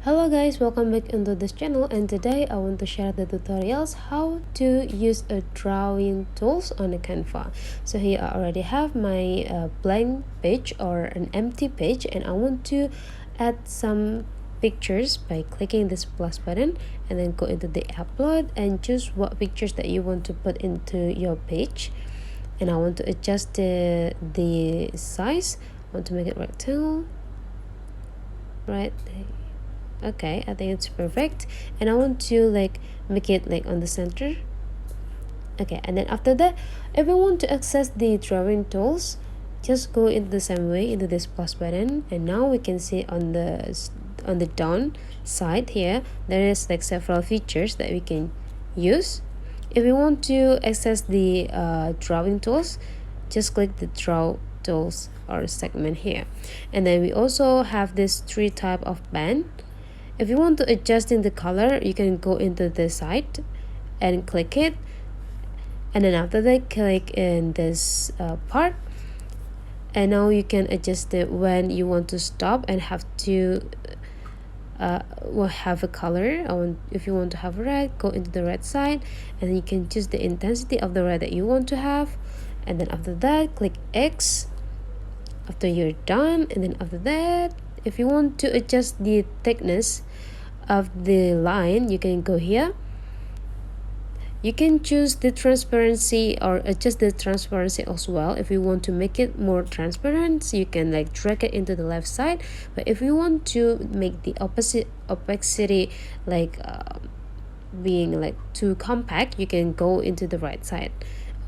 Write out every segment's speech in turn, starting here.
Hello guys, welcome back into this channel, and today I want to share the tutorials how to use a drawing tools on a Canva. So here I already have my blank page or an empty page, and I want to add some pictures by clicking this plus button and then go into the upload and choose what pictures that you want to put into your page. And I want to adjust the size. I want to make it rectangle, right? Okay, I think it's perfect, and I want to make it on the center. Okay, and then after that, if we want to access the drawing tools, just go in the same way into this plus button, and now we can see on the down side here there is several features that we can use. If we want to access the drawing tools, just click the draw tools or segment here, and then we also have this three type of pen. If you want to adjust in the color, you can go into the site and click it, and then after that click in this part, and now you can adjust it when you want to stop and have to have a color. If you want to have red, go into the red side, and then you can choose the intensity of the red that you want to have, and then after that click X after you're done. And then after that, if you want to adjust the thickness of the line, you can go here. You can choose the transparency or adjust the transparency as well. If you want to make it more transparent, you can drag it into the left side. But if you want to make the opacity being too compact, you can go into the right side.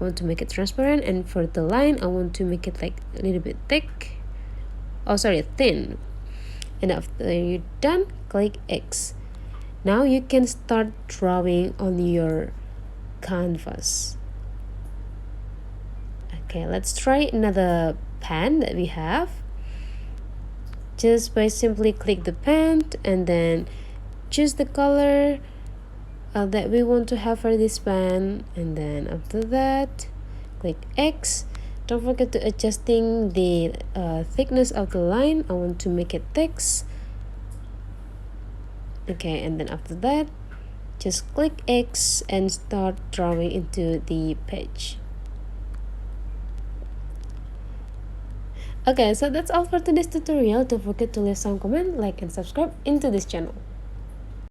I want to make it transparent, and for the line I want to make it a little bit thin. And after you're done, click X. Now you can start drawing on your canvas. Okay, let's try another pen that we have. Just by simply click the pen and then choose the color that we want to have for this pen, and then after that click X. Don't forget to adjusting the thickness of the line. I want to make it thick. Okay, and then after that just click X and start drawing into the page. Okay, so that's all for today's tutorial. Don't forget to leave some comment, like, and subscribe into this channel.